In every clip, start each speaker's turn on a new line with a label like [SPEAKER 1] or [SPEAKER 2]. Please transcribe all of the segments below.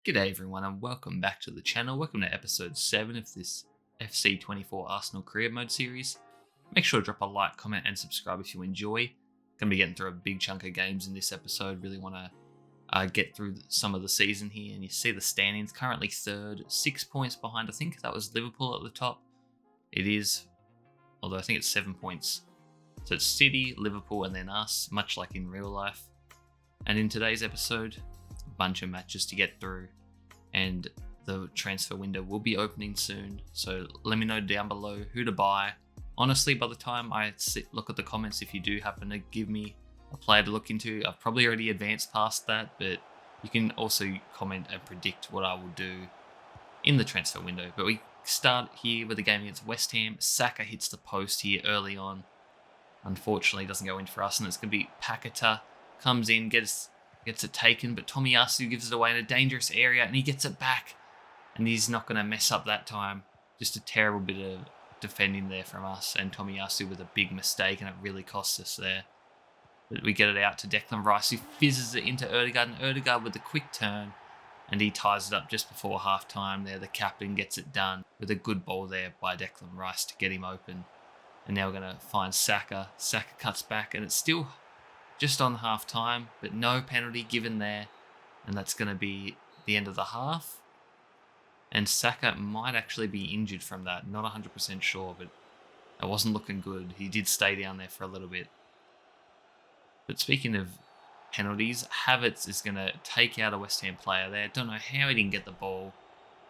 [SPEAKER 1] G'day everyone and welcome back to the channel. Welcome to episode 7 of this FC24 Arsenal Career Mode series. Make sure to drop a like, comment and subscribe if you enjoy. Going to be getting through a big chunk of games in this episode. Really want to get through some of the season here. And you see the standings, currently third, 6 points behind. I think that was Liverpool at the top. It is, although I think it's 7 points. So it's City, Liverpool and then us, much like in real life. And in today's episode, bunch of matches to get through and the transfer window will be opening soon, so let me know down below who to buy. Honestly, by the time I look at the comments, if you do happen to give me a player to look into, I've probably already advanced past that, but you can also comment and predict what I will do in the transfer window. But we start here with the game against West Ham. Saka hits the post here early on, unfortunately doesn't go in for us, and it's going to be Paqueta comes in, gets it taken, but Tomiyasu gives it away in a dangerous area and he gets it back and he's not going to mess up that time. Just a terrible bit of defending there from us and Tomiyasu with a big mistake, and it really costs us there. But we get it out to Declan Rice, who fizzes it into Odegaard, and Odegaard with a quick turn and he ties it up just before half time there. The captain gets it done with a good ball there by Declan Rice to get him open. And now we're going to find Saka. Saka cuts back and it's still just on half time, but no penalty given there, and that's going to be the end of the half. And Saka might actually be injured from that, not 100% sure, but it wasn't looking good. He did stay down there for a little bit. But speaking of penalties, Havertz is going to take out a West Ham player there. Don't know how he didn't get the ball,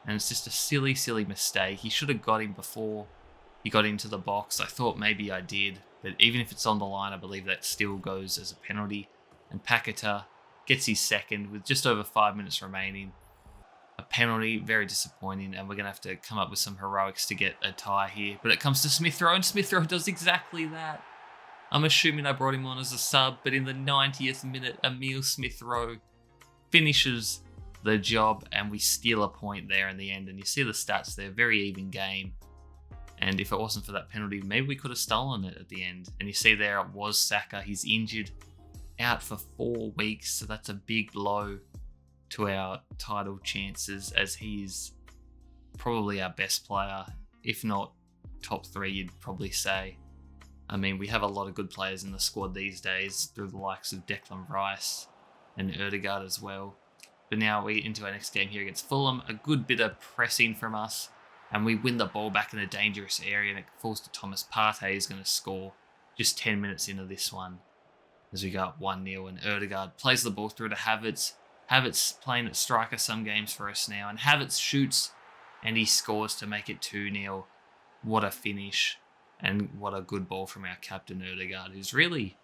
[SPEAKER 1] and it's just a silly mistake. He should have got him before he got into the box. I thought maybe I did, but even if it's on the line, I believe that still goes as a penalty. And Paqueta gets his second with just over 5 minutes remaining. A penalty, very disappointing, and we're going to have to come up with some heroics to get a tie here. But it comes to Smith Rowe, and Smith Rowe does exactly that. I'm assuming I brought him on as a sub, but in the 90th minute, Emile Smith Rowe finishes the job, and we steal a point there in the end. And you see the stats there, very even game. And if it wasn't for that penalty, maybe we could have stolen it at the end. And you see there, it was Saka. He's injured, out for 4 weeks. So that's a big blow to our title chances, as he is probably our best player. If not top 3, you'd probably say. I mean, we have a lot of good players in the squad these days, through the likes of Declan Rice and Odegaard as well. But now we're into our next game here against Fulham. A good bit of pressing from us. And we win the ball back in a dangerous area, and it falls to Thomas Partey, who's going to score just 10 minutes into this one as we go up 1-0. And Odegaard plays the ball through to Havertz. Havertz playing at striker some games for us now. And Havertz shoots and he scores to make it 2-0. What a finish, and what a good ball from our captain Odegaard, who's really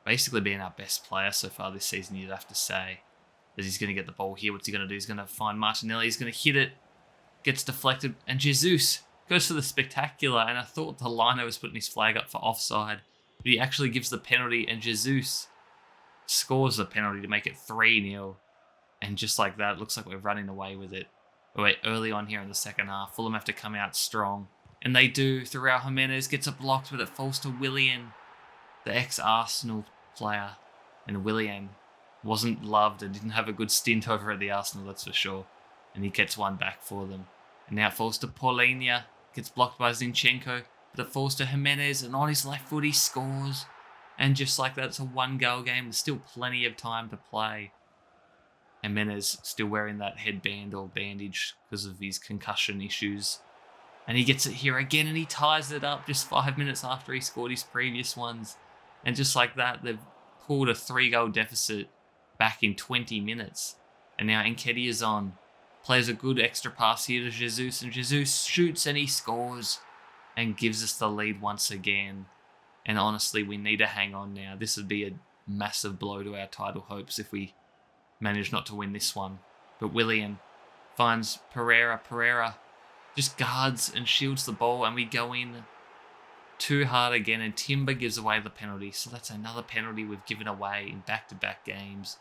[SPEAKER 1] basically been our best player so far this season, you'd have to say. As he's going to get the ball here, what's he going to do? He's going to find Martinelli. He's going to hit it. Gets deflected, and Jesus goes for the spectacular, and I thought the liner was putting his flag up for offside, but he actually gives the penalty, and Jesus scores the penalty to make it 3-0, and just like that, it looks like we're running away with it. But wait, early on here in the second half, Fulham have to come out strong, and they do. Throughout Jimenez gets it blocked, but it falls to Willian, the ex-Arsenal player, and Willian wasn't loved and didn't have a good stint over at the Arsenal, that's for sure. And he gets one back for them. And now it falls to Paulinho. Gets blocked by Zinchenko. But it falls to Jimenez. And on his left foot, he scores. And just like that, it's a 1-goal game. There's still plenty of time to play. Jimenez still wearing that headband or bandage because of his concussion issues. And he gets it here again, and he ties it up just 5 minutes after he scored his previous ones. And just like that, they've pulled a 3-goal deficit back in 20 minutes. And now Nketiah's on. Plays a good extra pass here to Jesus, and Jesus shoots and he scores and gives us the lead once again. And honestly, we need to hang on now. This would be a massive blow to our title hopes if we manage not to win this one. But Willian finds Pereira. Pereira just guards and shields the ball, and we go in too hard again, and Timber gives away the penalty. So that's another penalty we've given away in back-to-back games.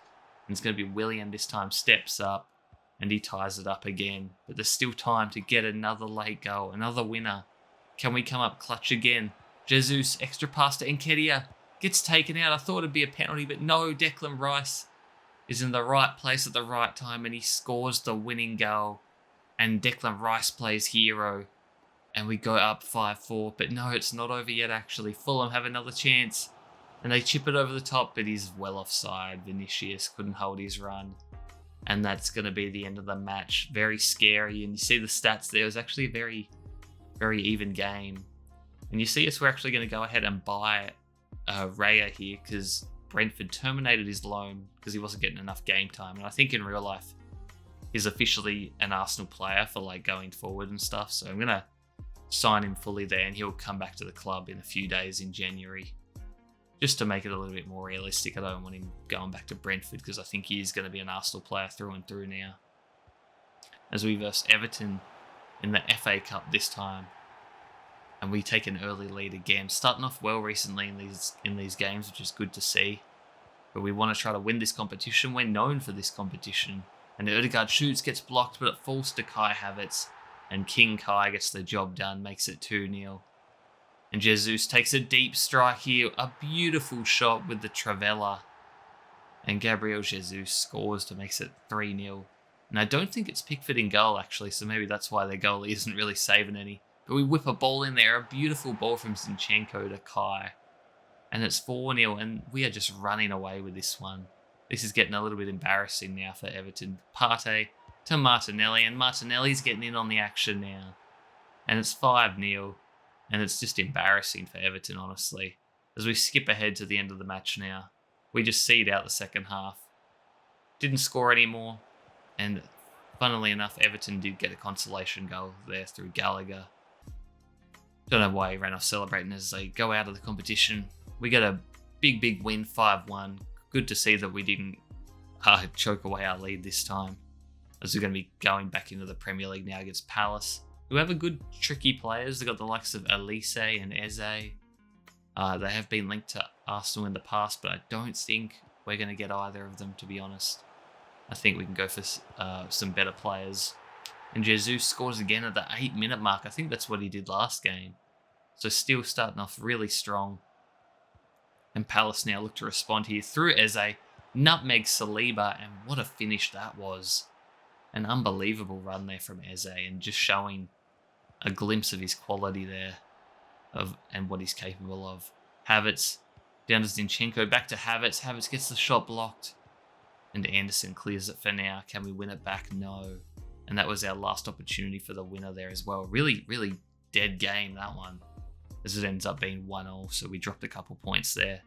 [SPEAKER 1] And it's going to be Willian this time, steps up. And he ties it up again. But there's still time to get another late goal, another winner. Can we come up clutch again? Jesus, extra pass to Nketiah. Gets taken out. I thought it'd be a penalty, but no, Declan Rice is in the right place at the right time, and he scores the winning goal. And Declan Rice plays hero, and we go up 5-4. But no, it's not over yet, actually. Fulham have another chance, and they chip it over the top, but he's well offside. Vinicius couldn't hold his run. And that's going to be the end of the match. Very scary. And you see the stats there. It was actually a very, very even game. And you see us, we're actually going to go ahead and buy Raya here because Brentford terminated his loan because he wasn't getting enough game time. And I think in real life, he's officially an Arsenal player for like going forward and stuff. So I'm going to sign him fully there, and he'll come back to the club in a few days in January. Just to make it a little bit more realistic. I don't want him going back to Brentford because I think he is going to be an Arsenal player through and through now. As we verse Everton in the FA Cup this time. And we take an early lead again. Starting off well recently in these games, which is good to see. But we want to try to win this competition. We're known for this competition. And Odegaard shoots, gets blocked, but it falls to Kai Havertz. And King Kai gets the job done, makes it 2-0. And Jesus takes a deep strike here. A beautiful shot with the Travella. And Gabriel Jesus scores to make it 3-0. And I don't think it's Pickford in goal, actually. So maybe that's why their goalie isn't really saving any. But we whip a ball in there. A beautiful ball from Zinchenko to Kai. And it's 4-0. And we are just running away with this one. This is getting a little bit embarrassing now for Everton. Partey to Martinelli. And Martinelli's getting in on the action now. And it's 5-0. And it's just embarrassing for Everton, honestly. As we skip ahead to the end of the match now, we just seed out the second half. Didn't score anymore. And funnily enough, Everton did get a consolation goal there through Gallagher. Don't know why he ran off celebrating as they go out of the competition. We get a big win, 5-1. Good to see that we didn't choke away our lead this time. As we're going to be going back into the Premier League now against Palace. Who have a good, tricky players. They've got the likes of Elise and Eze. They have been linked to Arsenal in the past, but I don't think we're going to get either of them, to be honest. I think we can go for some better players. And Jesus scores again at the 8-minute mark. I think that's what he did last game. So still starting off really strong. And Palace now look to respond here through Eze. Nutmeg Saliba, and what a finish that was. An unbelievable run there from Eze, and just showing a glimpse of his quality there and what he's capable of. Havertz down to Zinchenko, back to Havertz. Havertz gets the shot blocked. And Anderson clears it for now. Can we win it back? No. And that was our last opportunity for the winner there as well. Really, really dead game, that one. As it ends up being 1-0, so we dropped a couple points there.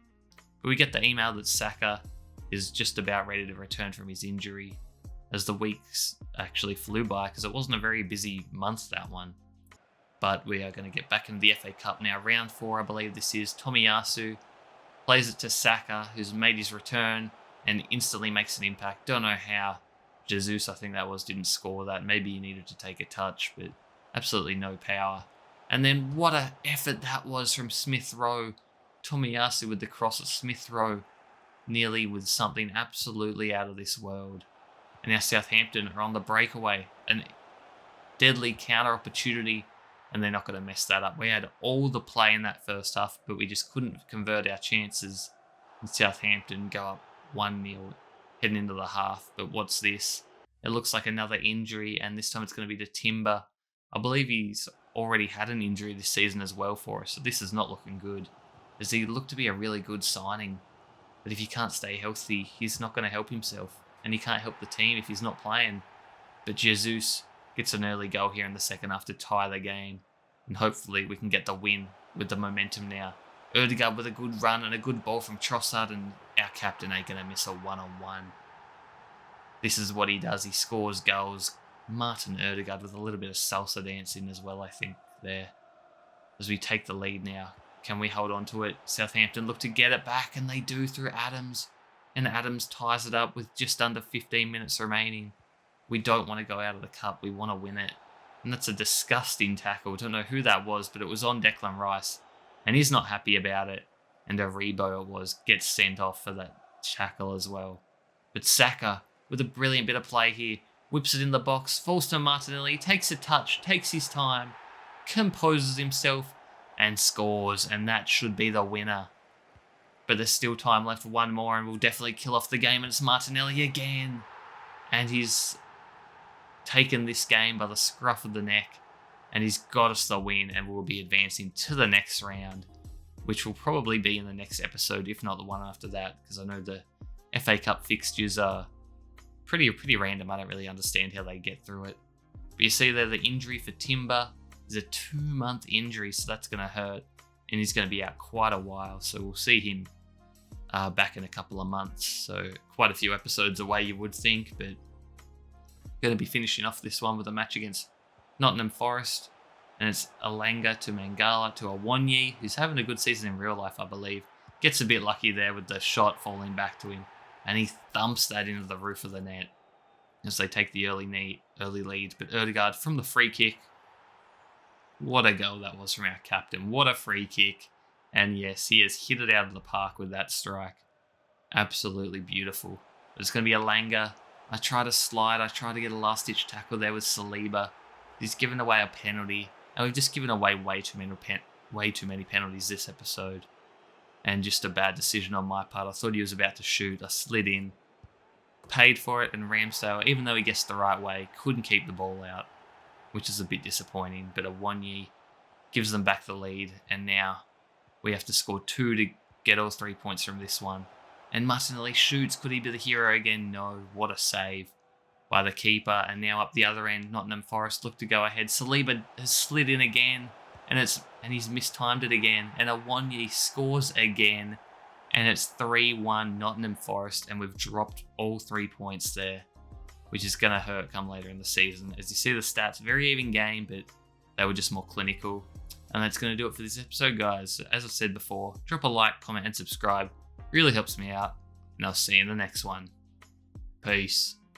[SPEAKER 1] But we get the email that Saka is just about ready to return from his injury. As the weeks actually flew by, because it wasn't a very busy month, that one. But we are going to get back into the FA Cup now. Round 4, I believe this is. Tomiyasu plays it to Saka, who's made his return and instantly makes an impact. Don't know how. Jesus, I think that was, didn't score that. Maybe he needed to take a touch, but absolutely no power. And then what an effort that was from Smith Rowe. Tomiyasu with the cross at Smith Rowe. Nearly with something absolutely out of this world. And now Southampton are on the breakaway. A deadly counter opportunity. And they're not going to mess that up. We had all the play in that first half, but we just couldn't convert our chances. And Southampton go up 1-0 heading into the half. But what's this? It looks like another injury, and this time it's going to be to Timber. I believe he's already had an injury this season as well for us, so this is not looking good. As he looked to be a really good signing. But if he can't stay healthy, he's not going to help himself. And he can't help the team if he's not playing. But Jesus gets an early goal here in the second half to tie the game. And hopefully we can get the win with the momentum now. Odegaard with a good run and a good ball from Trossard, and our captain ain't going to miss a one-on-one. This is what he does. He scores goals. Martin Odegaard with a little bit of salsa dancing as well, I think, there. As we take the lead now. Can we hold on to it? Southampton look to get it back, and they do through Adams. And Adams ties it up with just under 15 minutes remaining. We don't want to go out of the cup. We want to win it. And that's a disgusting tackle. Don't know who that was, but it was on Declan Rice. And he's not happy about it. And Aribo gets sent off for that tackle as well. But Saka, with a brilliant bit of play here, whips it in the box, falls to Martinelli, takes a touch, takes his time, composes himself, and scores. And that should be the winner. but there's still time left for one more, and we'll definitely kill off the game, and it's Martinelli again. And he's taken this game by the scruff of the neck, and he's got us the win, and we'll be advancing to the next round, which will probably be in the next episode, if not the one after that, because I know the FA Cup fixtures are pretty random. I don't really understand how they get through it. But you see there, the injury for Timber is a 2-month injury, so that's going to hurt, and he's going to be out quite a while, so we'll see him back in a couple of months. So quite a few episodes away, you would think, but going to be finishing off this one with a match against Nottingham Forest, and it's Alanga to Mangala to Awonyi, who's having a good season in real life, I believe. Gets a bit lucky there with the shot falling back to him, and he thumps that into the roof of the net as they take the early lead. But Ødegaard from the free kick, what a goal that was from our captain. What a free kick. And yes, he has hit it out of the park with that strike. Absolutely beautiful. But it's going to be Alanga. I try to slide. I try to get a last-ditch tackle there with Saliba. He's given away a penalty. And we've just given away way too many penalties this episode. And just a bad decision on my part. I thought he was about to shoot. I slid in, paid for it, and Ramsdale, even though he gets the right way, couldn't keep the ball out, which is a bit disappointing. But Awonyi gives them back the lead, and now we have to score 2 to get all 3 points from this one. And Martinelli shoots. Could he be the hero again? No. What a save by the keeper. And now up the other end, Nottingham Forest look to go ahead. Saliba has slid in again, and he's mistimed it again. And Awonyi scores again, and it's 3-1 Nottingham Forest, and we've dropped all 3 points there, which is going to hurt come later in the season. As you see the stats, very even game, but they were just more clinical. And that's going to do it for this episode, guys. As I've said before, drop a like, comment, and subscribe. Really helps me out, and I'll see you in the next one. Peace.